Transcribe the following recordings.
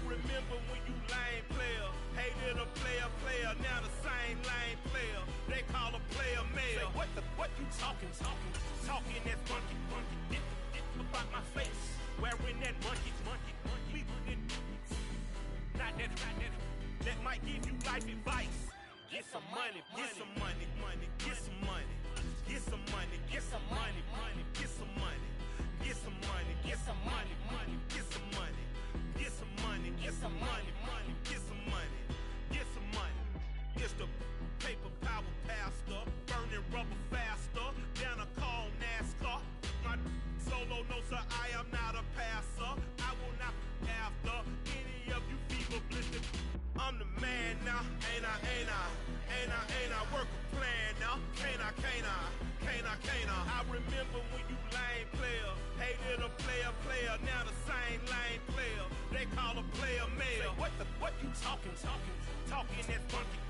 remember when you lame player, hated a player, now the same lame player. They call a player mayor. What you talking that funky, about my face. Wearing that monkey. Not that. That might give you life advice. Get some money, get some money, get some money. Get some money, get some money, get some money. Get some money, get some money, get some money. Get some money, get some money, get some money. Get some money. It's the paper power pastor, burning rubber faster. Down a call NASCAR. My solo notes are I am not a passer. I will not after any of you fever blistered. I'm the man now, ain't I? Work a plan now, can't I? I remember when you lame player, hated a player, now the same lame player. They call a player mayor. What you talking that funky,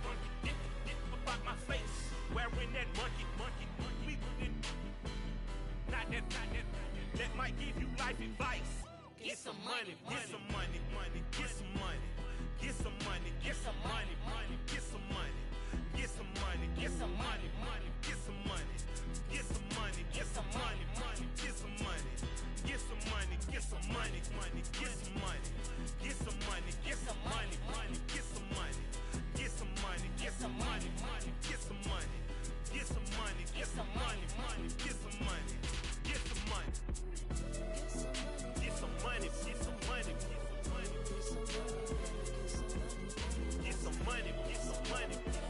about my face. Wearing that monkey. Not that. That might give you life advice. Get some money, get some money, get some money. Get some money, get some money, get some money. Get some money, get some money, get some money. Get some money, get some money, get some money. Get some money, get some money, get some money. Get some money, get some money, get some money. Get some money, get some money, get some money. Get some money, get some money, get some money. Get some money. Get some money, get some money, get some money. Get some money, get some money. Get some money, get some money.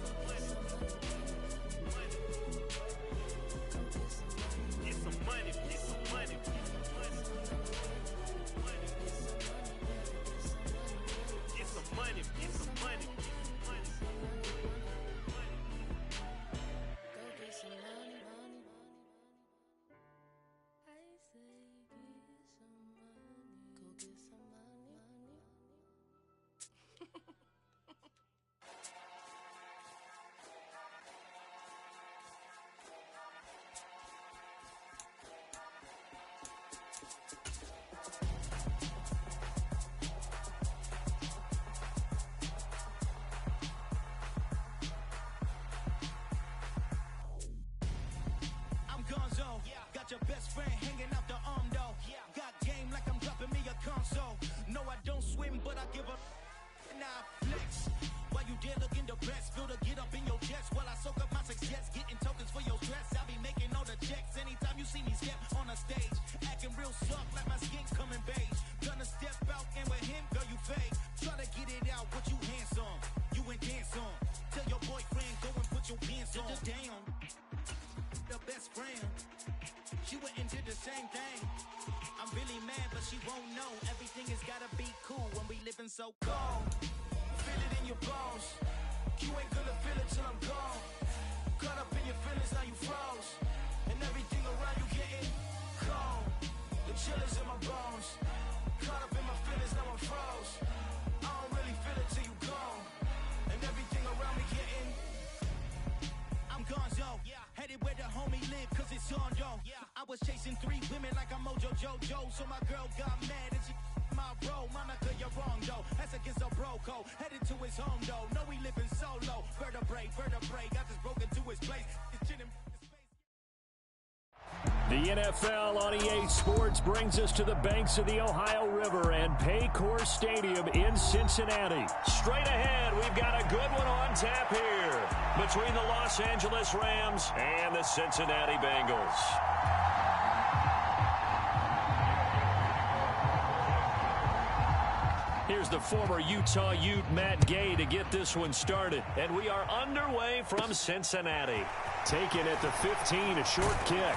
Get some money. Go get some money. I say get some money. Go get some money. Got your best friend hanging out the arm though. Got game like I'm dropping me a console. No, I don't swim, but I give up. Now I flex. While you there looking the best, feel the get up in your chest. While I soak up my success, getting tokens for your dress. I'll be making all the checks anytime you see me step on a stage. Acting real soft like my skin coming beige. Gonna step out and with him, girl, you fake. Try to get it out, but you handsome. You ain't dance on. Tell your boyfriend, go and put your pants on. Down. The best friend. She went and did the same thing. I'm really mad, but she won't know. Everything has gotta be cool when we living so cold. Feel it in your bones. You ain't gonna feel it till I'm gone. Caught up in your feelings, now you froze. And everything around you getting cold. The chill is in my bones. Caught up in my feelings, now I'm froze. I don't really feel it till you gone. And everything around me getting I'm gonzo. Headed where the homie live, cause it's on, yo. I was chasing 3 women like I'm Mojo Jojo. So my girl got mad and she my bro. Monica, you're wrong, though. That's against a bro code. Headed to his home, though. No, we living solo. Vertebrae. Got this broken to his place. It's chin The NFL on EA Sports brings us to the banks of the Ohio River and Paycor Stadium in Cincinnati. Straight ahead, we've got a good one on tap here between the Los Angeles Rams and the Cincinnati Bengals. Here's the former Utah Ute Matt Gay to get this one started. And we are underway from Cincinnati. Taken at the 15, a short kick.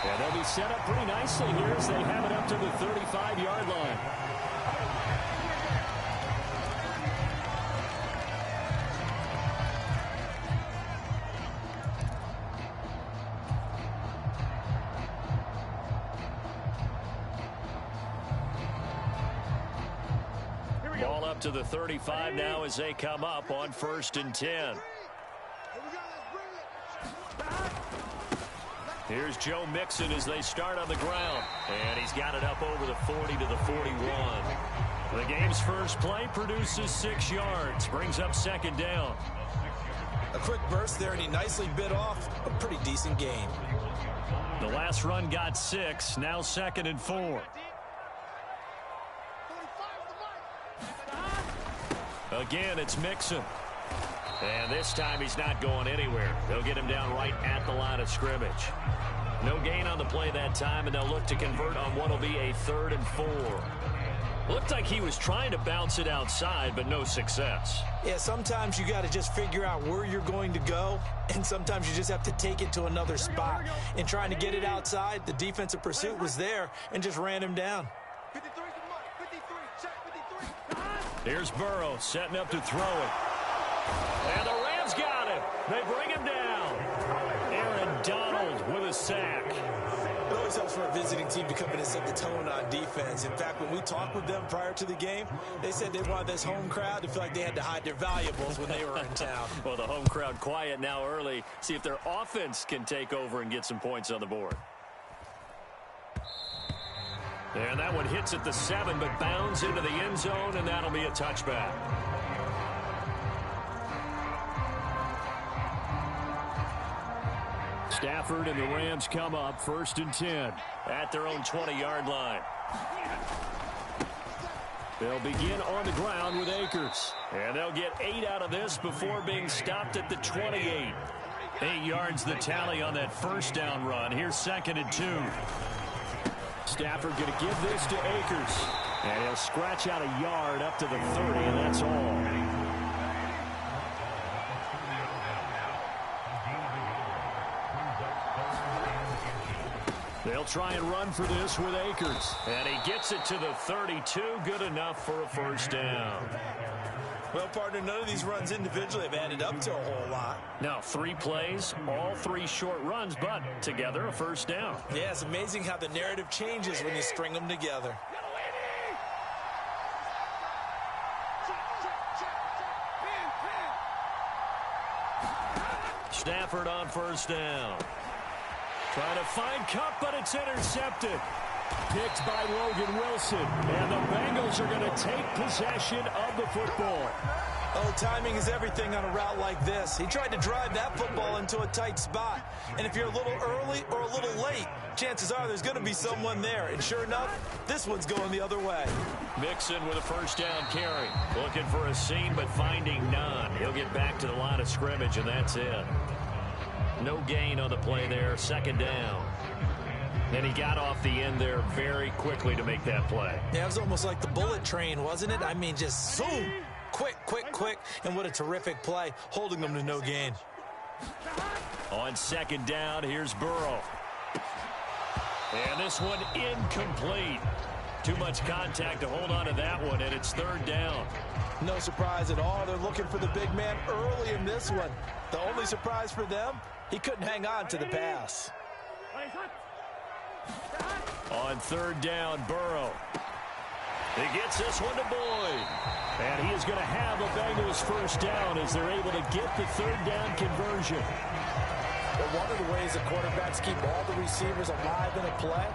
And they'll be set up pretty nicely here as they have it up to the 35-yard line. Ball up to the 35 now as they come up on 1st and 10. Here's Joe Mixon as they start on the ground. And he's got it up over the 40 to the 41. The game Rams' first play produces 6 yards. Brings up second down. A quick burst there, and he nicely bit off a pretty decent gain. The last run got 6. Now 2nd and 4. Again, it's Mixon. And this time he's not going anywhere. They'll get him down right at the line of scrimmage. No gain on the play that time, and they'll look to convert on what will be a 3rd and 4. Looked like he was trying to bounce it outside, but no success. Yeah, sometimes you got to just figure out where you're going to go, and sometimes you just have to take it to another spot. In trying to get it outside, the defensive pursuit was there and just ran him down. Here's Burrow setting up to throw it. And the Rams got him. They bring him down. Aaron Donald with a sack. It always helps for a visiting team to come in and set the tone on defense. In fact, when we talked with them prior to the game, they said they wanted this home crowd to feel like they had to hide their valuables when they were in town. Well, the home crowd quiet now early. See if their offense can take over and get some points on the board. And that one hits at the 7, but bounds into the end zone, and that'll be a touchback. Stafford and the Rams come up 1st and 10 at their own 20-yard line. They'll begin on the ground with Akers. And they'll get 8 out of this before being stopped at the 28. 8 yards the tally on that first down run. Here's 2nd and 2. Stafford going to give this to Akers. And he'll scratch out a yard up to the 30, and that's all. They'll try and run for this with Akers. And he gets it to the 32. Good enough for a first down. Well, partner, none of these runs individually have added up to a whole lot. Now, 3 plays, all 3 short runs, but together a first down. Yeah, it's amazing how the narrative changes when you string them together. Stafford on first down. Trying to find Cup, but it's intercepted. Picked by Logan Wilson. And the Bengals are going to take possession of the football. Oh, timing is everything on a route like this. He tried to drive that football into a tight spot. And if you're a little early or a little late, chances are there's going to be someone there. And sure enough, this one's going the other way. Mixon with a first down carry. Looking for a seam, but finding none. He'll get back to the line of scrimmage, and that's it. No gain on the play there. 2nd down. And he got off the end there very quickly to make that play. Yeah, it was almost like the bullet train, wasn't it? I mean, just zoom. Quick, quick, quick. And what a terrific play, holding them to no gain. On 2nd down, here's Burrow. And this one incomplete. Too much contact to hold on to that one, and it's 3rd down. No surprise at all. They're looking for the big man early in this one. The only surprise for them, he couldn't hang on to the pass. On 3rd down, Burrow. He gets this one to Boyd. And he is going to have a Bengals first down as they're able to get the 3rd down conversion. But one of the ways the quarterbacks keep all the receivers alive in a play,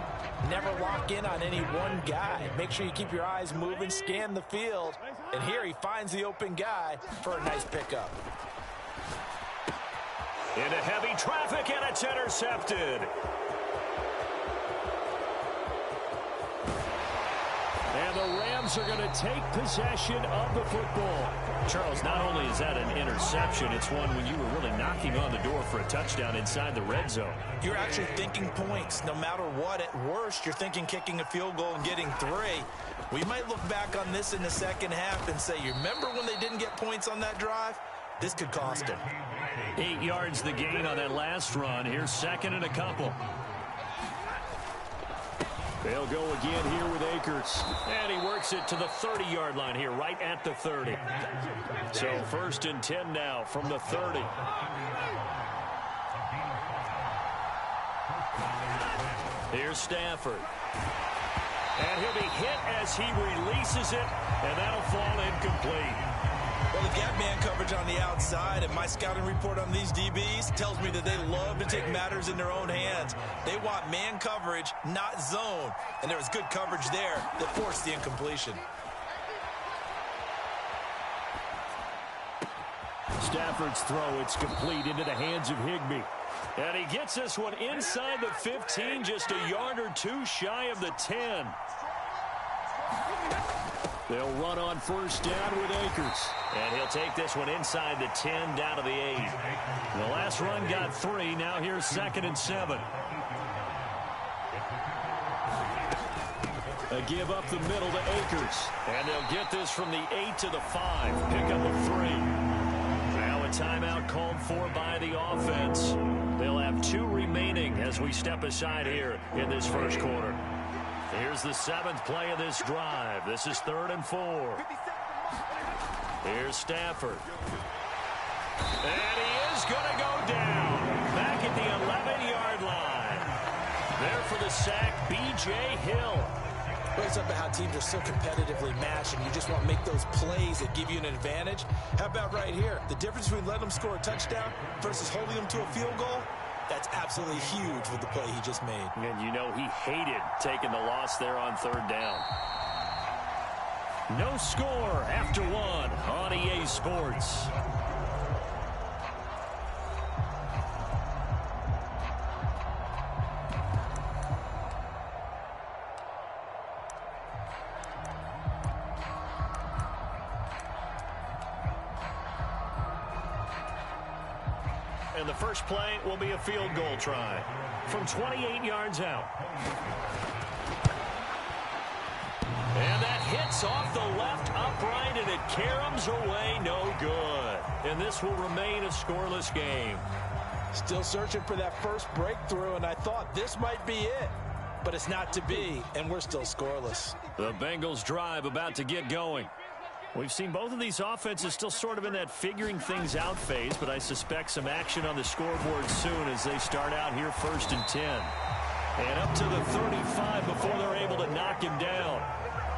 never lock in on any one guy. Make sure you keep your eyes moving, scan the field. And here he finds the open guy for a nice pickup. Into heavy traffic, and it's intercepted. And the Rams are going to take possession of the football. Charles, not only is that an interception, it's one when you were really knocking on the door for a touchdown inside the red zone. You're actually thinking points. No matter what, at worst, you're thinking kicking a field goal and getting 3. We might look back on this in the second half and say, you remember when they didn't get points on that drive? This could cost them. 8 yards the gain on that last run. Here's 2nd and a couple. They'll go again here with Akers. And he works it to the 30-yard line here, right at the 30. So 1st and 10 now from the 30. Here's Stafford. And he'll be hit as he releases it, and that'll fall incomplete. Well, they've got man coverage on the outside, and my scouting report on these DBs tells me that they love to take matters in their own hands. They want man coverage, not zone. And there was good coverage there that forced the incompletion. Stafford's throw, it's complete into the hands of Higbee. And he gets this one inside the 15, just a yard or two shy of the 10. They'll run on first down with Akers. And he'll take this one inside the 10 down to the 8. The last run got 3. Now here's 2nd and 7. A give up the middle to Akers. And they'll get this from the 8 to the 5. Pick up a 3. Now a timeout called for by the offense. They'll have 2 remaining as we step aside here in this first quarter. Here's the 7th play of this drive. This is 3rd and 4. Here's Stafford. And he is going to go down. Back at the 11-yard line. There for the sack, B.J. Hill. It's about how teams are so competitively matched, and you just want to make those plays that give you an advantage. How about right here? The difference between letting them score a touchdown versus holding them to a field goal, that's absolutely huge with the play he just made. And you know he hated taking the loss there on 3rd down. No score after 1 on EA Sports. And the first play will be a field goal try from 28 yards out. And that hits off the left upright, and it caroms away, no good. And this will remain a scoreless game. Still searching for that first breakthrough, and I thought this might be it. But it's not to be, and we're still scoreless. The Bengals drive about to get going. We've seen both of these offenses still sort of in that figuring things out phase, but I suspect some action on the scoreboard soon as they start out here 1st and 10. And up to the 35 before they're able to knock him down.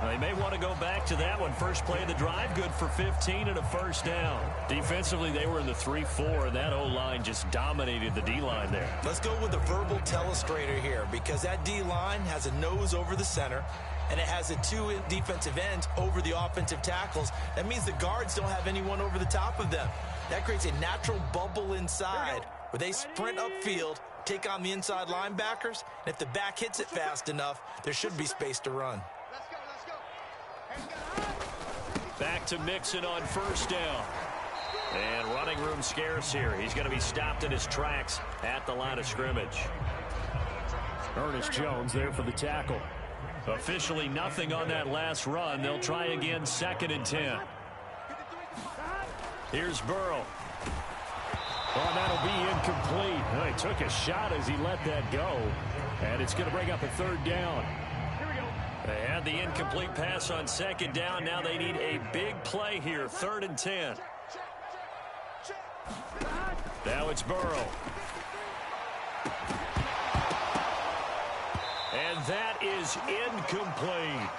They may want to go back to that one. First play of the drive, good for 15 and a first down. Defensively, they were in the 3-4, and that O-line just dominated the D-line there. Let's go with a verbal telestrator here, because that D-line has a nose over the center, and it has the 2 defensive ends over the offensive tackles. That means the guards don't have anyone over the top of them. That creates a natural bubble inside where they sprint upfield, take on the inside linebackers, and if the back hits it fast enough, there should be space to run. Back to Mixon on first down. And running room scarce here. He's going to be stopped in his tracks at the line of scrimmage. Ernest Jones there for the tackle. Officially nothing on that last run. They'll try again 2nd and 10. Here's Burrow. Oh, that'll be incomplete. Oh, he took a shot as he let that go. And it's going to bring up a 3rd down. They had the incomplete pass on 2nd down. Now they need a big play here. 3rd and 10. Now it's Burrow. And that is incomplete.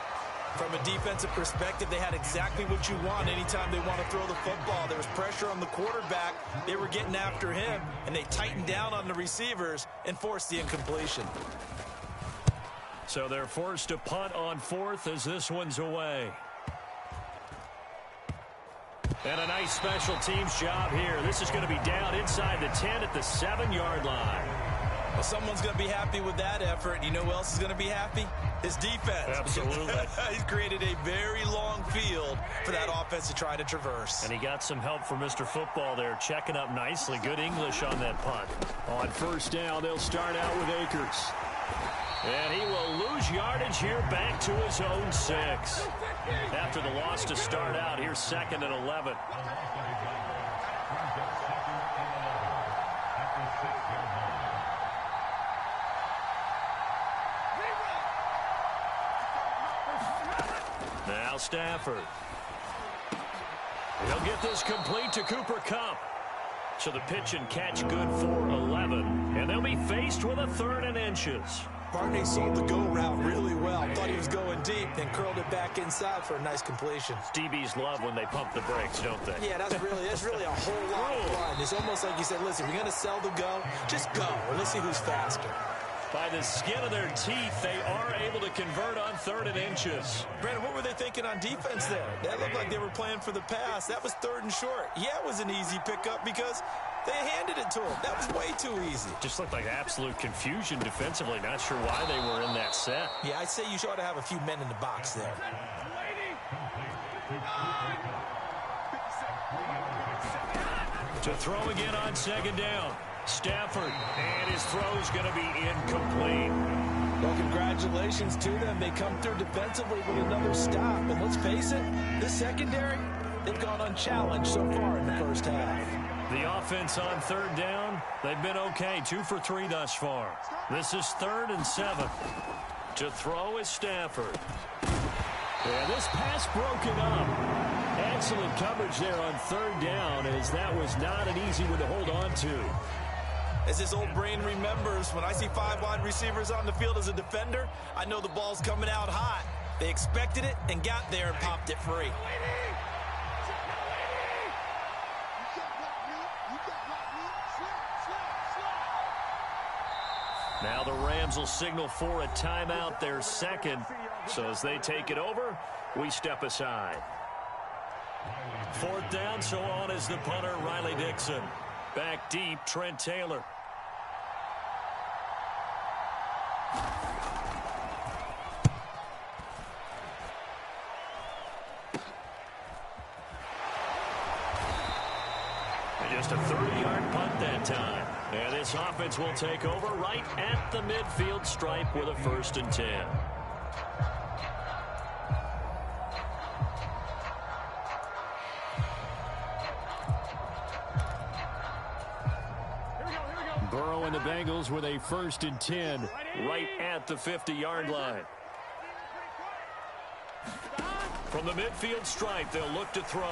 From a defensive perspective, they had exactly what you want anytime they want to throw the football. There was pressure on the quarterback. They were getting after him, and they tightened down on the receivers and forced the incompletion. So they're forced to punt on 4th as this one's away. And a nice special teams job here. This is going to be down inside the 10 at the 7-yard line. Well, someone's going to be happy with that effort. You know who else is going to be happy? His defense. Absolutely. He's created a very long field for that offense to try to traverse. And he got some help from Mr. Football there, checking up nicely. Good English on that punt. On first down, they'll start out with Akers. And he will lose yardage here back to his own 6. After the loss to start out, here's 2nd and 11. Now Stafford. He'll get this complete to Cooper Kupp. So the pitch and catch good for 11. And they'll be faced with a 3rd and inches. Barney sold the go route really well. Thought he was going deep, then curled it back inside for a nice completion. DBs love when they pump the brakes, don't they? Yeah, that's really a whole lot of fun. It's almost like you said, listen, if you're going to sell the go, just go, and let's see who's faster. By the skin of their teeth, they are able to convert on 3rd and inches. Brandon, what were they thinking on defense there? That looked like they were playing for the pass. That was 3rd and short. Yeah, it was an easy pickup because they handed it to him. That was way too easy. Just looked like absolute confusion defensively. Not sure why they were in that set. Yeah, I'd say you ought to have a few men in the box there. To throw again on 2nd down. Stafford, and his throw's going to be incomplete. Well, congratulations to them. They come through defensively with another stop. And let's face it, this secondary, they've gone unchallenged so far in the first half. The offense on 3rd down, they've been okay. 2 for 3 thus far. This is 3rd and 7. To throw is Stafford. And this pass broken up. Excellent coverage there on 3rd down, as that was not an easy one to hold on to. As this old brain remembers, when I see 5 wide receivers on the field as a defender, I know the ball's coming out hot. They expected it and got there and popped it free. Now the Rams will signal for a timeout, their 2nd. So as they take it over, we step aside. 4th down, so on is the punter, Riley Dixon. Back deep, Trent Taylor. And just a 30-yard punt that time. And this offense will take over right at the midfield stripe with a 1st and 10. Burrow and the Bengals with a 1st and 10 right at the 50-yard line. From the midfield stripe, they'll look to throw.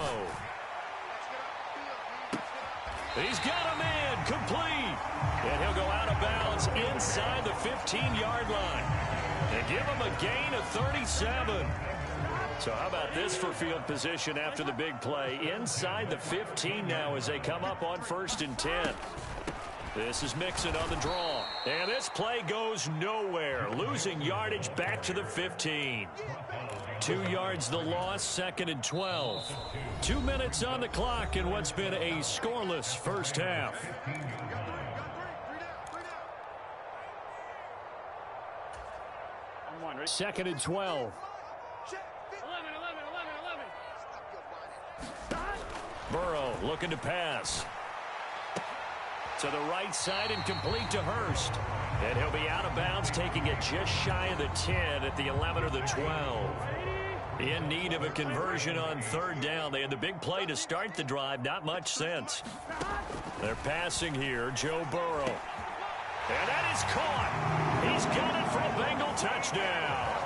He's got a man, complete. And he'll go out of bounds inside the 15-yard line. And give him a gain of 37. So how about this for field position after the big play? Inside the 15 now as they come up on 1st and 10. This is Mixon on the draw. And this play goes nowhere. Losing yardage back to the 15. 2 yards the loss, 2nd and 12. 2 minutes on the clock in what's been a scoreless first half. Second and 12. 11. Burrow looking to pass. To the right side and complete to Hurst. And he'll be out of bounds, taking it just shy of the 10 at the 11 or the 12. In need of a conversion on 3rd down. They had the big play to start the drive. Not much sense. They're passing here. Joe Burrow. And that is caught. He's got it for a Bengal touchdown.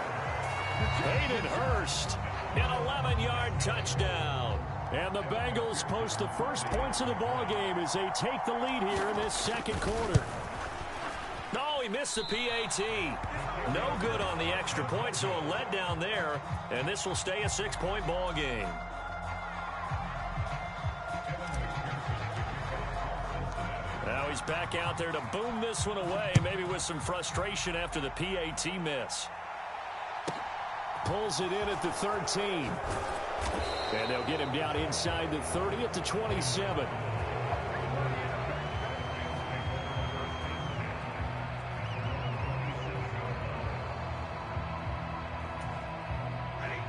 Hayden Hurst, an 11-yard touchdown. And the Bengals post the first points of the ball game as they take the lead here in this 2nd quarter. No, he missed the PAT. No good on the extra point, so a letdown there. And this will stay a 6-point ball game. Now he's back out there to boom this one away, maybe with some frustration after the PAT miss. Pulls it in at the 13. And they'll get him down inside the 30 at the 27.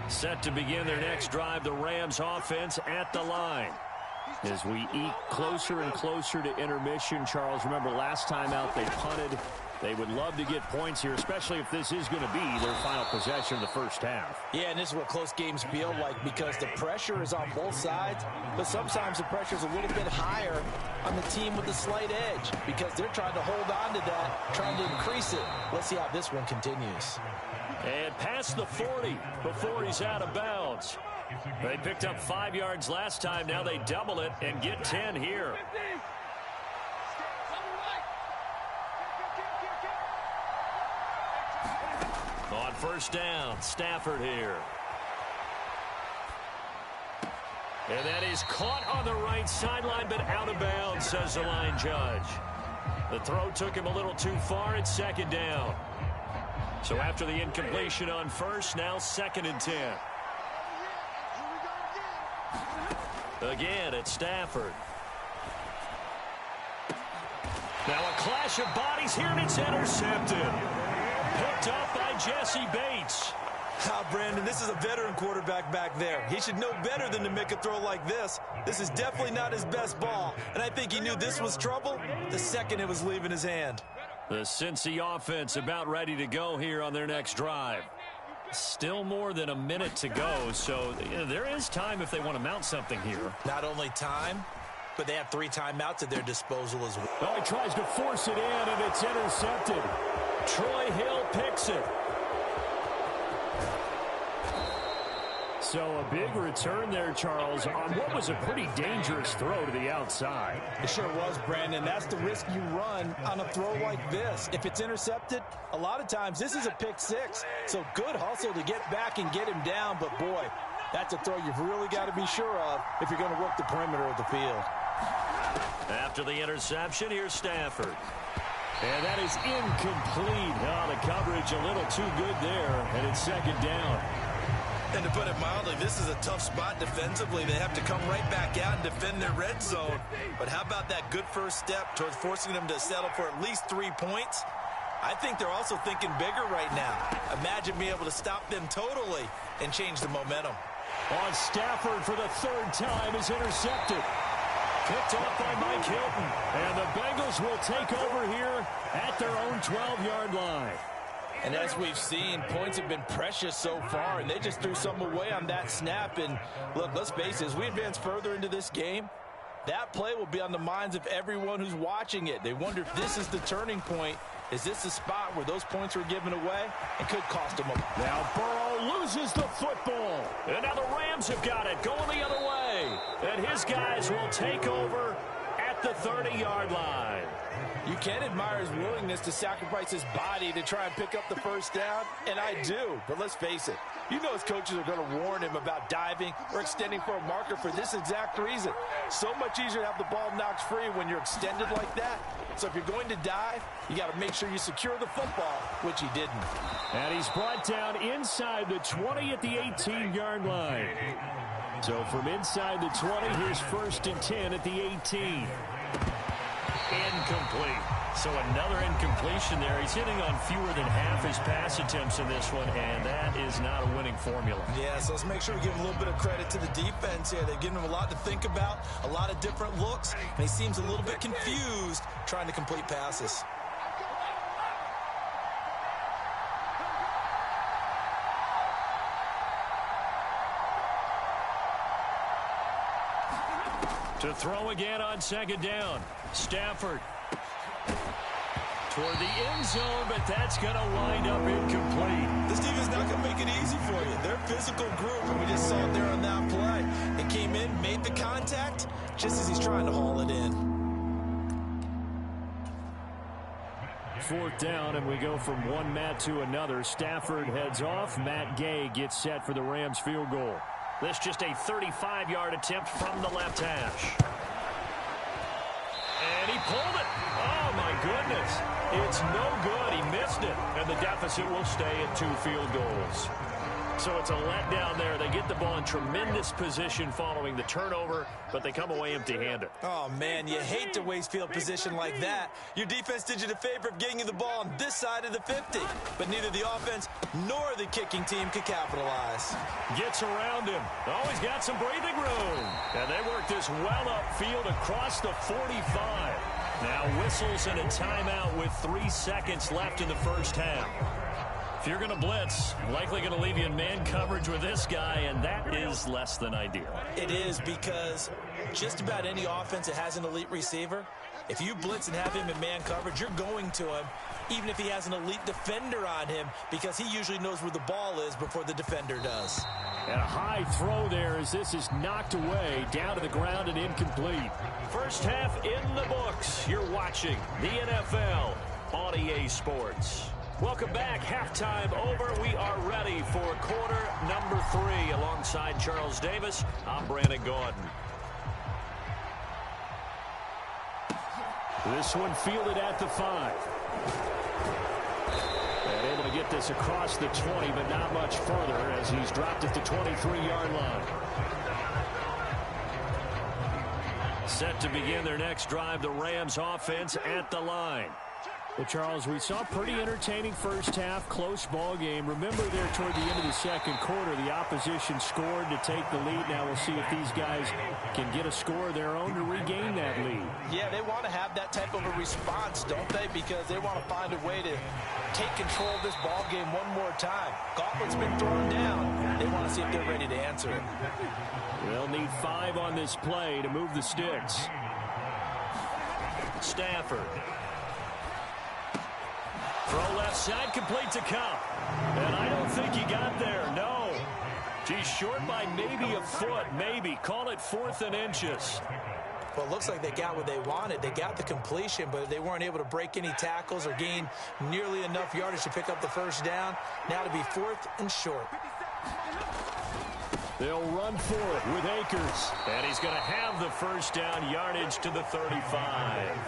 Set to begin their next drive, the Rams offense at the line. As we eke closer and closer to intermission, Charles, remember last time out they punted. They would love to get points here, especially if this is going to be their final possession of the first half. Yeah, and this is what close games feel like because the pressure is on both sides, but sometimes the pressure is a little bit higher on the team with the slight edge because they're trying to hold on to that, trying to increase it. Let's see how this one continues. And past the 40 before he's out of bounds. They picked up 5 yards last time. Now they double it and get 10 here. On 1st down, Stafford here. And that is caught on the right sideline, but out of bounds, says the line judge. The throw took him a little too far. It's second down. So after the incompletion on first, now 2nd and 10. Again, it's Stafford. Now a clash of bodies here, and it's intercepted. Picked up by Jesse Bates. Brandon, this is a veteran quarterback back there. He should know better than to make a throw like this. This is definitely not his best ball, and I think he knew this was trouble the second it was leaving his hand. The Cincy offense about ready to go here on their next drive. Still more than a minute to go, so there is time if they want to mount something here. Not only time, but they have 3 timeouts at their disposal as well. Oh, he tries to force it in, and it's intercepted. Troy Hill picks it. So a big return there, Charles, on what was a pretty dangerous throw to the outside. It sure was, Brandon. That's the risk you run on a throw like this. If it's intercepted, a lot of times this is a pick 6. So good hustle to get back and get him down. But, boy, that's a throw you've really got to be sure of if you're going to work the perimeter of the field. After the interception, here's Stafford. And that is incomplete. Oh, the coverage a little too good there, and it's 2nd down. And to put it mildly, this is a tough spot defensively. They have to come right back out and defend their red zone. But how about that good first step towards forcing them to settle for at least 3 points? I think they're also thinking bigger right now. Imagine being able to stop them totally and change the momentum. On Stafford for the 3rd time is intercepted. Picked off by Mike Hilton. And the Bengals will take over here at their own 12-yard line. And as we've seen, points have been precious so far, and they just threw some away on that snap. And look, let's face it, as we advance further into this game, that play will be on the minds of everyone who's watching it. They wonder if this is the turning point. Is this the spot where those points were given away? It could cost them a... Now Burrow loses the football. And now the Rams have got it, going the other way. And his guys will take over at the 30-yard line. You can admire his willingness to sacrifice his body to try and pick up the first down, and I do. But let's face it, you know his coaches are going to warn him about diving or extending for a marker for this exact reason. So much easier to have the ball knocked free when you're extended like that. So if you're going to dive, you got to make sure you secure the football, which he didn't. And he's brought down inside the 20 at the 18-yard line. So from inside the 20, here's 1st and 10 at the 18. Incomplete. So another incompletion there. He's hitting on fewer than half his pass attempts in this one, and that is not a winning formula. Yeah, so let's make sure we give him a little bit of credit to the defense here. They've given him a lot to think about, a lot of different looks, and he seems a little bit confused trying to complete passes. To throw again on 2nd down. Stafford toward the end zone, but that's going to wind up incomplete. This defense is not going to make it easy for you. They're a physical group, and we just saw it there on that play. It came in, made the contact, just as he's trying to haul it in. 4th down, and we go from one Matt to another. Stafford heads off. Matt Gay gets set for the Rams field goal. This just a 35-yard attempt from the left hash. And he pulled it. Oh, my goodness. It's no good. He missed it. And the deficit will stay at 2 field goals. So it's a letdown there. They get the ball in tremendous position following the turnover, but they come away empty-handed. Oh, man, you hate to waste field position like that. Your defense did you the favor of getting you the ball on this side of the 50, but neither the offense nor the kicking team could capitalize. Gets around him. Oh, he's got some breathing room. And they work this well upfield across the 45. Now whistles and a timeout with 3 seconds left in the first half. If you're going to blitz, likely going to leave you in man coverage with this guy, and that is less than ideal. It is, because just about any offense that has an elite receiver, if you blitz and have him in man coverage, you're going to him, even if he has an elite defender on him, because he usually knows where the ball is before the defender does. And a high throw there as this is knocked away, down to the ground and incomplete. First half in the books. You're watching the NFL on EA Sports. Welcome back. Halftime over. We are ready for quarter number 3. Alongside Charles Davis, I'm Brandon Gordon. This one fielded at the 5. And able to get this across the 20, but not much further as he's dropped at the 23-yard line. Set to begin their next drive, the Rams offense at the line. Well, Charles, we saw a pretty entertaining first half, close ball game. Remember there toward the end of the second quarter, the opposition scored to take the lead. Now we'll see if these guys can get a score of their own to regain that lead. Yeah, they want to have that type of a response, don't they? Because they want to find a way to take control of this ball game one more time. Gauntlet's been thrown down. They want to see if they're ready to answer it. They'll need 5 on this play to move the sticks. Stafford. Throw left side, complete to Cup. And I don't think he got there, no. He's short by maybe a foot, maybe. Call it 4th and inches. Well, it looks like they got what they wanted. They got the completion, but they weren't able to break any tackles or gain nearly enough yardage to pick up the first down. Now to be 4th and short. They'll run for it with Akers. And he's going to have the first down, yardage to the 35.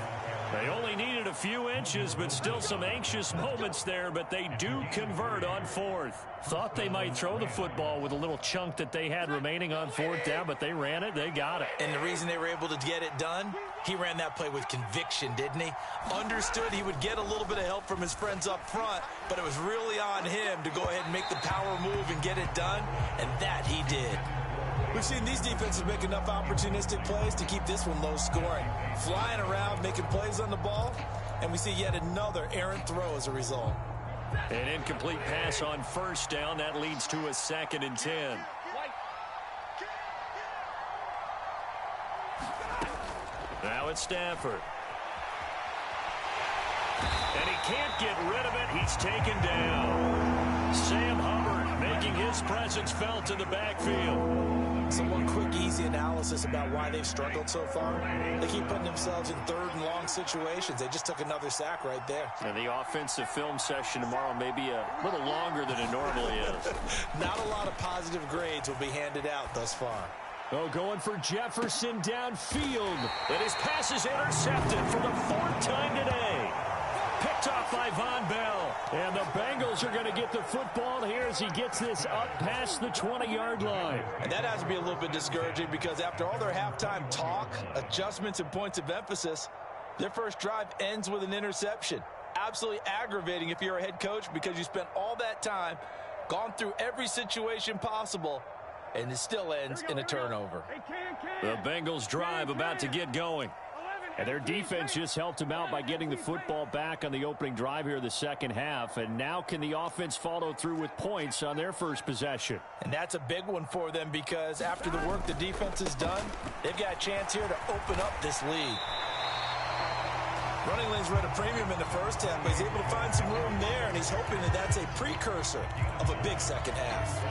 They only needed a few inches, but still some anxious moments there, but they do convert on 4th. Thought they might throw the football with a little chunk that they had remaining on 4th down, but they ran it, they got it. And the reason they were able to get it done, he ran that play with conviction, didn't he? Understood he would get a little bit of help from his friends up front, but it was really on him to go ahead and make the power move and get it done, and that he did. We've seen these defenses make enough opportunistic plays to keep this one low scoring. Flying around, making plays on the ball, and we see yet another errant throw as a result. An incomplete pass on first down. That leads to a 2nd and 10. Now it's Stafford. And he can't get rid of it. He's taken down. Sam Hubbard making his presence felt in the backfield. So one quick, easy analysis about why they've struggled so far. They keep putting themselves in 3rd and long situations. They just took another sack right there. And the offensive film session tomorrow may be a little longer than it normally is. Not a lot of positive grades will be handed out thus far. Oh, going for Jefferson downfield. And his pass is intercepted for the 4th time today. Picked off by Von Bell. And the Bengals are going to get the football here as he gets this up past the 20-yard line. And that has to be a little bit discouraging because after all their halftime talk, adjustments, and points of emphasis, their first drive ends with an interception. Absolutely aggravating if you're a head coach because you spent all that time, gone through every situation possible, and it still ends in a turnover. The Bengals drive about to get going. And their defense just helped them out by getting the football back on the opening drive here in the second half. And now can the offense follow through with points on their first possession? And that's a big one for them because after the work the defense has done, they've got a chance here to open up this lead. Running lanes were at a premium in the first half, but he's able to find some room there, and he's hoping that that's a precursor of a big second half.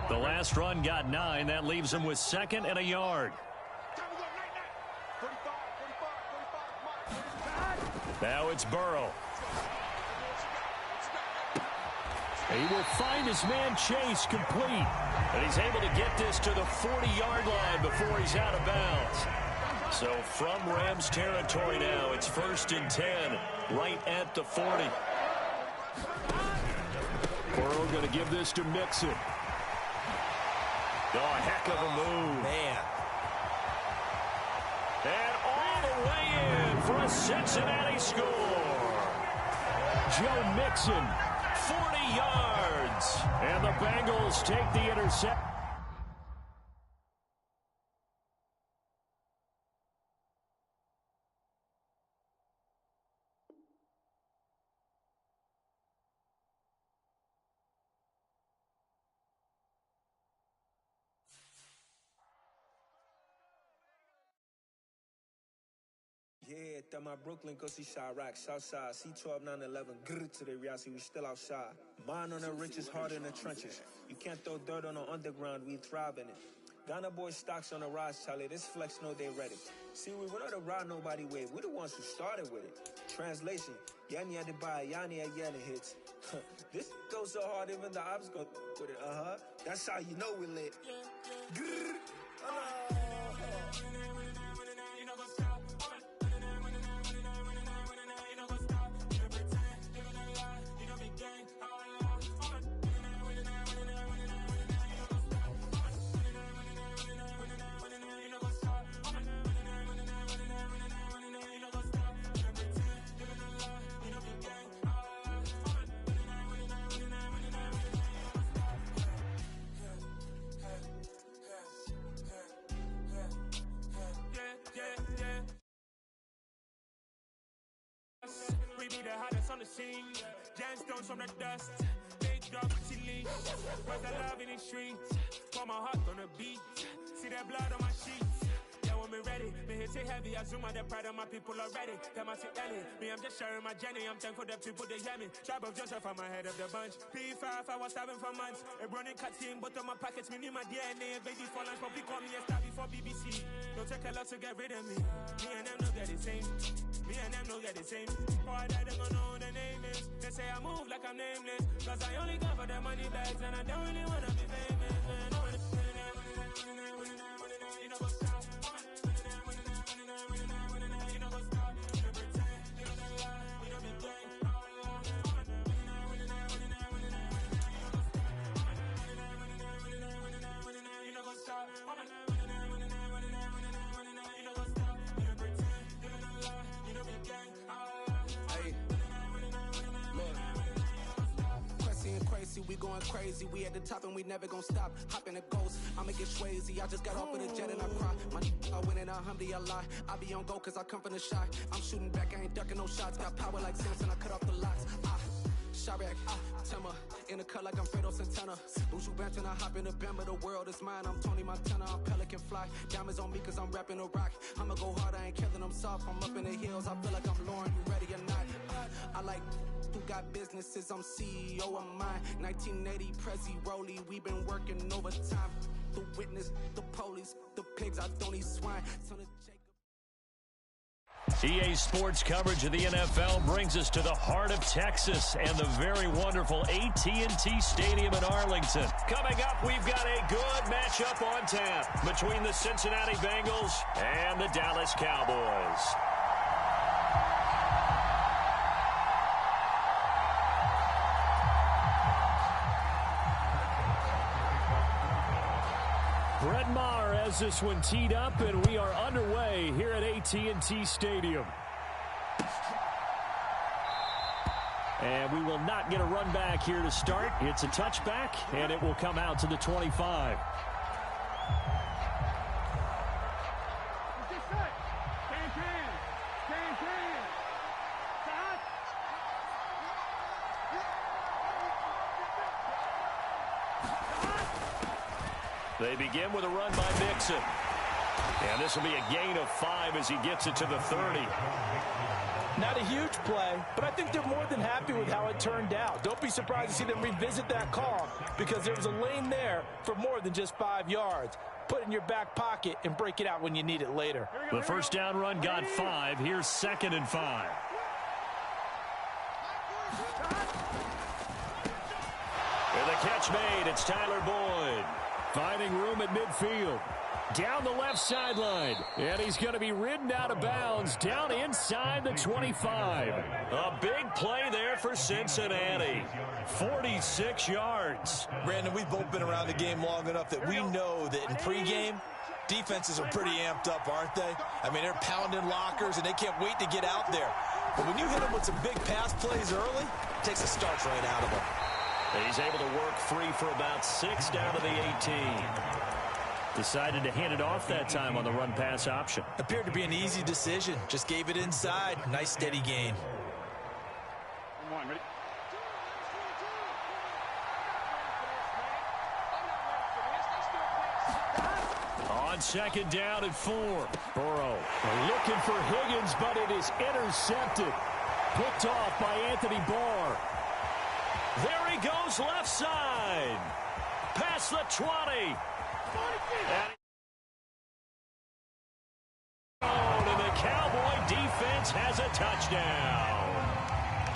The last run got 9. That leaves him with 2nd and a yard. Now it's Burrow. He will find his man Chase complete. And he's able to get this to the 40-yard line before he's out of bounds. So from Rams territory now, it's 1st and 10, right at the 40. Burrow going to give this to Mixon. Oh, heck of a move. Man. And all the way in for a Cincinnati score. Joe Mixon, 40 yards. And the Bengals take the intercept. Yeah, that my Brooklyn, go see Chirac, Southside, C12, 911, grrr to the reality, we still outside. Mine on the riches, hard in the trenches. You can't throw dirt on the underground, we thrive in it. Ghana boys stocks on the rise, Charlie, this flex know they ready. See, we not a ride nobody wave, we the ones who started with it. Translation, Yanni had to buy, Yanni had yelling hits. This goes so hard, even the ops go with it, that's how you know we lit. Grrr. We be the hottest on the scene. Gemstones from the dust. Big dog, chili. Where's the love in the streets? Pour my heart on the beat. See that blood on my sheets. Yeah, when me ready, me hit it heavy. I zoom out the pride of my people already. Them I see Ellie. Me, I'm just sharing my journey. I'm thankful that people they hear me. Tribe of Joseph, I'm ahead of the bunch. P5, I was starving for months. A running cut team, but on my pockets, me need my DNA. Baby for lunch, probably call me a star before BBC. Don't take a lot to get rid of me. Me and them know get the same. Me and them know get the same. Boy, that they gonna know who the name is. They say I move like I'm nameless. Cause I only come for the money bags and I don't really wanna be famous, man. You know what's up? You know what's up? You pretend, you don't lie, you don't be gang. You know what's up? We going crazy, we at the top and we never gonna stop. Hop in a ghost, I'ma get swayzy. I just got off of the jet and I cry. My I win in a Humvee, I lie. I be on go cause I come from the shot. I'm shooting back, I ain't ducking no shots. Got power like Samson, I cut off the locks. Chirac, Timmer, in the cut like I'm Fredo Santana. Buju Banton, I hop in the Bama, the world is mine. I'm Tony Montana, I'm Pelican Fly. Diamonds on me cause I'm rapping a rock. I'ma go hard, I ain't killing them soft. I'm up in the hills, I feel like I'm Lauren, you ready or not? I like who got businesses, I'm CEO of mine. 1980 Prezi Rolly, we been working overtime. The witness, the police, the pigs, I don't eat swine. Son of Jacob. EA Sports coverage of the NFL brings us to the heart of Texas and the very wonderful AT&T Stadium in Arlington. Coming up, we've got a good matchup on tap between the Cincinnati Bengals and the Dallas Cowboys. Brett Maher has this one teed up, and we are underway here at AT&T Stadium. And we will not get a run back here to start. It's a touchback, and it will come out to the 25. They begin with a run by Mixon. And this will be a gain of 5 as he gets it to the 30. Not a huge play, but I think they're more than happy with how it turned out. Don't be surprised to see them revisit that call because there was a lane there for more than just 5 yards. Put it in your back pocket and break it out when you need it later. The first down run got 5. Here's 2nd and 5. And the catch made. It's Tyler Boyd. Finding room at midfield. Down the left sideline. And he's going to be ridden out of bounds down inside the 25. A big play there for Cincinnati. 46 yards. Brandon, we've both been around the game long enough that we know that in pregame, defenses are pretty amped up, aren't they? I mean, they're pounding lockers, and they can't wait to get out there. But when you hit them with some big pass plays early, it takes the starch right out of them. He's able to work free for about 6 down to the 18. Decided to hand it off that time on the run-pass option. Appeared to be an easy decision. Just gave it inside. Nice, steady gain. On 2nd down and 4. Burrow looking for Higgins, but it is intercepted. Picked off by Anthony Barr. There he goes left side. Past the 20. And the Cowboy defense has a touchdown.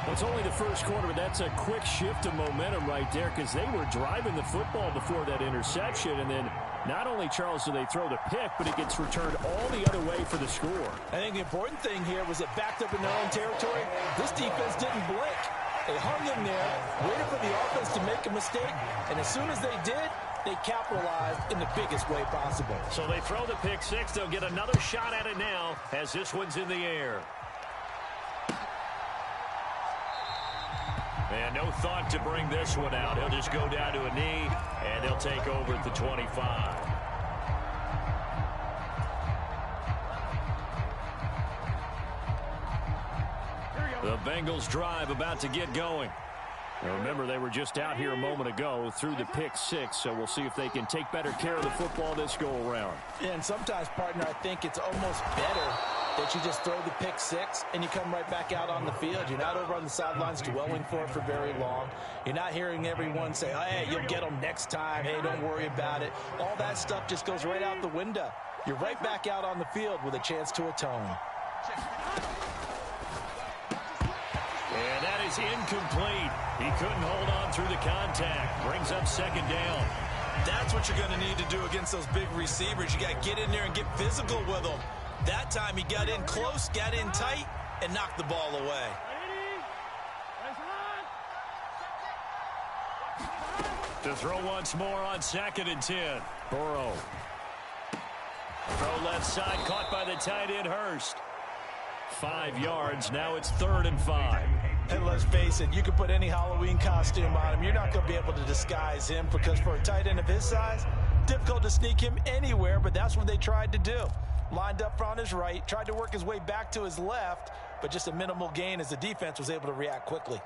Well, it's only the first quarter, but that's a quick shift of momentum right there because they were driving the football before that interception. And then not only, Charles, do they throw the pick, but it gets returned all the other way for the score. I think the important thing here was it backed up in their own territory. This defense didn't blink. They hung in there, waited for the offense to make a mistake, and as soon as they did, they capitalized in the biggest way possible. So they throw the pick six. They'll get another shot at it now as this one's in the air. And no thought to bring this one out. He'll just go down to a knee, and he'll take over at the 25. The Bengals drive about to get going. Now remember, they were just out here a moment ago through the pick six, so we'll see if they can take better care of the football this go-around. Yeah, and sometimes, partner, I think it's almost better that you just throw the pick six and you come right back out on the field. You're not over on the sidelines dwelling for it for very long. You're not hearing everyone say, oh, hey, you'll get them next time. Hey, don't worry about it. All that stuff just goes right out the window. You're right back out on the field with a chance to atone. And that is incomplete. He couldn't hold on through the contact. Brings up second down. That's what you're going to need to do against those big receivers. You got to get in there and get physical with them. That time he got in close, got in tight, and knocked the ball away. To throw once more on 2nd and 10. Burrow. Throw left side, caught by the tight end Hurst. 5 yards, now it's 3rd and 5. And let's face it, you can put any Halloween costume on him. You're not going to be able to disguise him because for a tight end of his size, difficult to sneak him anywhere, but that's what they tried to do. Lined up on his right, tried to work his way back to his left, but just a minimal gain as the defense was able to react quickly.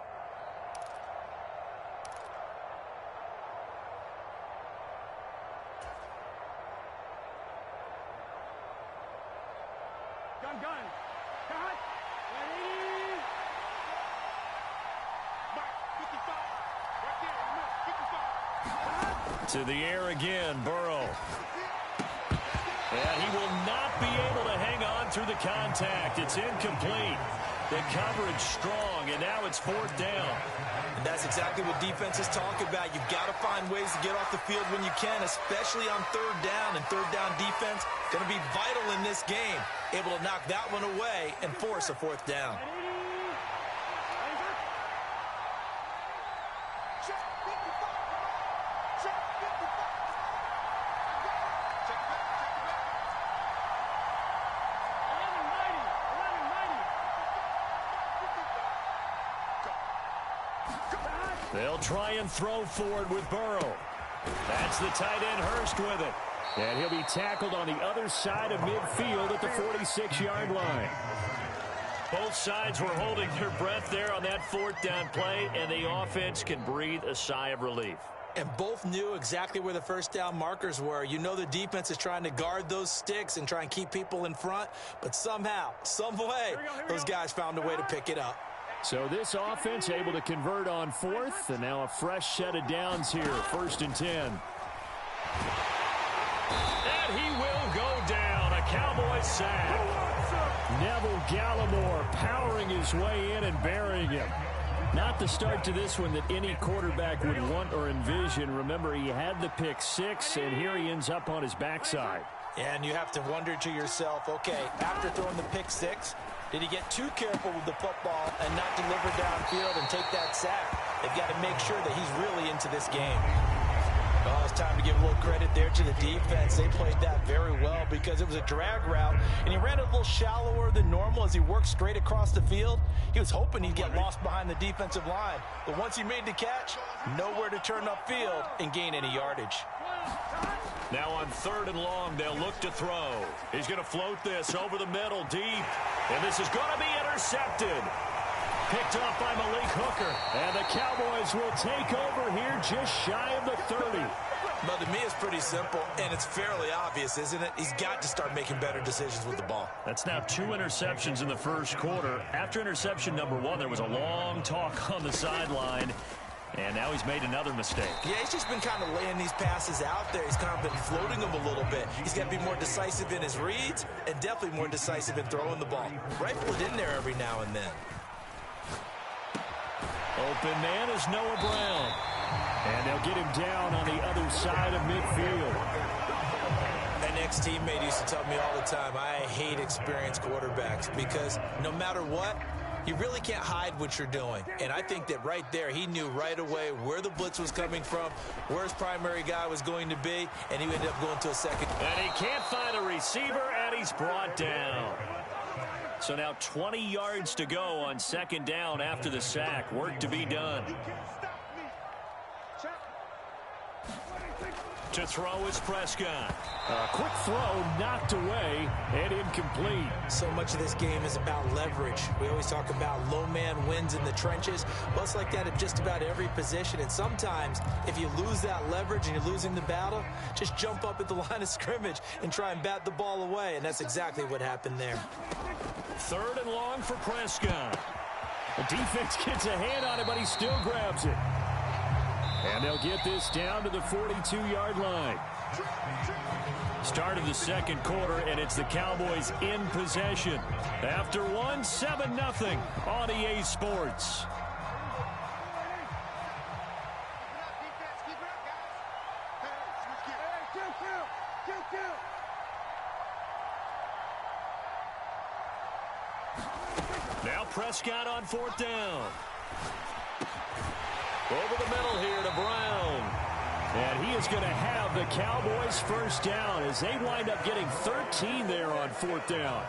To the air again, Burrow. And he will not be able to hang on through the contact. It's incomplete. The coverage strong, and now it's 4th down. And that's exactly what defenses talk about. You've got to find ways to get off the field when you can, especially on 3rd down. And 3rd down defense going to be vital in this game. Able to knock that one away and force a 4th down. They'll try and throw forward with Burrow. That's the tight end Hurst with it. And he'll be tackled on the other side of midfield at the 46-yard line. Both sides were holding their breath there on that 4th down play, and the offense can breathe a sigh of relief. And both knew exactly where the 1st down markers were. You know the defense is trying to guard those sticks and try and keep people in front, but somehow, some way, those guys found a way to pick it up. So this offense able to convert on 4th, and now a fresh set of downs here, 1st and 10. And he will go down, a Cowboys sack. Neville Gallimore powering his way in and burying him. Not the start to this one that any quarterback would want or envision. Remember, he had the pick six, and here he ends up on his backside. And you have to wonder to yourself, okay, after throwing the pick six, did he get too careful with the football and not deliver downfield and take that sack? They've got to make sure that he's really into this game. Well, it's time to give a little credit there to the defense. They played that very well because it was a drag route, and he ran it a little shallower than normal as he worked straight across the field. He was hoping he'd get lost behind the defensive line, but once he made the catch, nowhere to turn upfield and gain any yardage. Now on 3rd and long, they'll look to throw. He's going to float this over the middle deep, and this is going to be intercepted. Picked off by Malik Hooker, and the Cowboys will take over here just shy of the 30. But to me, it's pretty simple, and it's fairly obvious, isn't it? He's got to start making better decisions with the ball. That's now 2 interceptions in the first quarter. After interception number 1, there was a long talk on the sideline, and now he's made another mistake. Yeah, he's just been kind of laying these passes out there. He's kind of been floating them a little bit. He's got to be more decisive in his reads and definitely more decisive in throwing the ball. Rifle it in there every now and then. Open man is Noah Brown. And they'll get him down on the other side of midfield. An ex-teammate used to tell me all the time, I hate experienced quarterbacks because no matter what, you really can't hide what you're doing. And I think that right there, he knew right away where the blitz was coming from, where his primary guy was going to be, and he ended up going to a second. And he can't find a receiver, and he's brought down. So now 20 yards to go on second down after the sack. Work to be done. To throw is Prescott. A quick throw knocked away and incomplete. So much of this game is about leverage. We always talk about low man wins in the trenches. Well, it's like that at just about every position. And sometimes if you lose that leverage and you're losing the battle, just jump up at the line of scrimmage and try and bat the ball away. And that's exactly what happened there. Third and long for Prescott. The defense gets a hand on it, but he still grabs it. And they'll get this down to the 42-yard line. Start of the second quarter, and it's the Cowboys in possession. After one, 7-0 on EA Sports. Now Prescott on fourth down. Over the middle here to Brown. And he is going to have the Cowboys first down as they wind up getting 13 there on fourth down.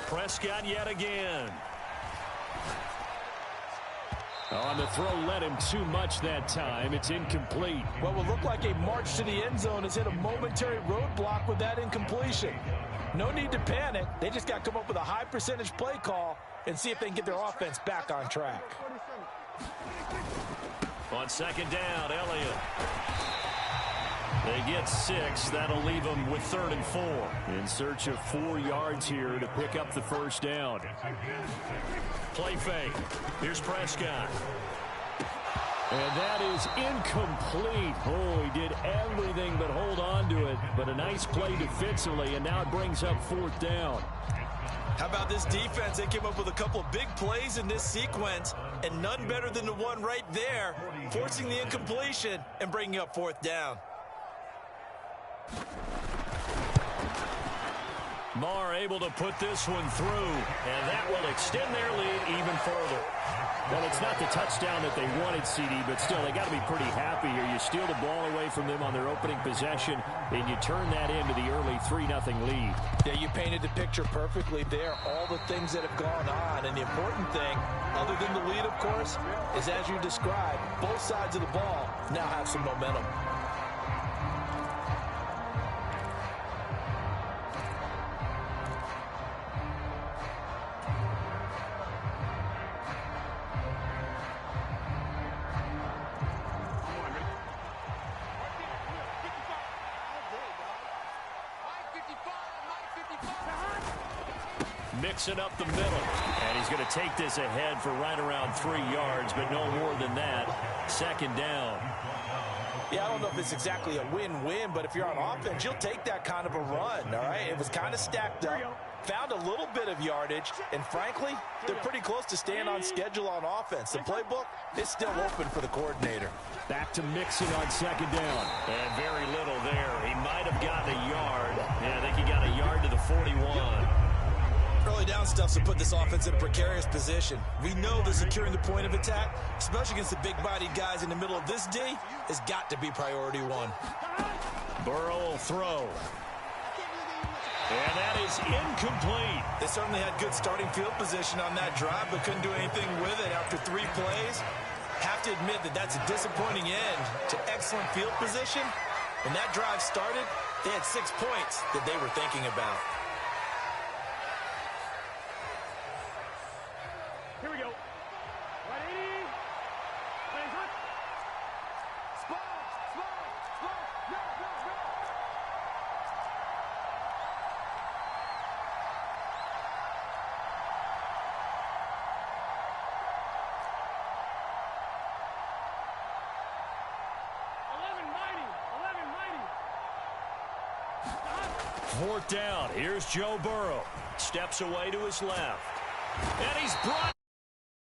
Prescott yet again. On the throw, led him too much that time. It's incomplete. What will look like a march to the end zone has hit a momentary roadblock with that incompletion. No need to panic. They just got to come up with a high percentage play call and see if they can get their offense back on track. On second down, Elliott. They get 6. That'll leave them with 3rd and 4. In search of 4 yards here to pick up the first down. Play fake. Here's Prescott. And that is incomplete. Oh, he did everything but hold on to it. But a nice play defensively, and now it brings up 4th down. How about this defense? They came up with a couple of big plays in this sequence, and none better than the one right there, forcing the incompletion and bringing up 4th down. Marr able to put this one through, and that will extend their lead even further. Well, it's not the touchdown that they wanted, CD, but still, they got to be pretty happy here. You steal the ball away from them on their opening possession, and you turn that into the early 3-0 lead. Yeah, you painted the picture perfectly there, all the things that have gone on. And the important thing, other than the lead, of course, is as you described, both sides of the ball now have some momentum. Mixing up the middle, and he's going to take this ahead for right around 3 yards, but no more than that. Second down. Yeah, I don't know if it's exactly a win-win, but if you're on offense, you'll take that kind of a run, all right? It was kind of stacked up, found a little bit of yardage, and frankly, they're pretty close to staying on schedule on offense. The playbook is still open for the coordinator. Back to Mixon on second down. And very little there. He might have gotten a yard. Yeah, I think he got a yard to the 41. Early down stuff to put this offense in a precarious position. We know that securing the point of attack, especially against the big-bodied guys in the middle of this D, has got to be priority one. Burrow will throw. And that is incomplete. They certainly had good starting field position on that drive, but couldn't do anything with it after 3 plays. Have to admit that that's a disappointing end to excellent field position. When that drive started, they had 6 points that they were thinking about. Here we go. 180. Hands up. Spot. No. Fourth down. Here's Joe Burrow. Steps away to his left. And he's brought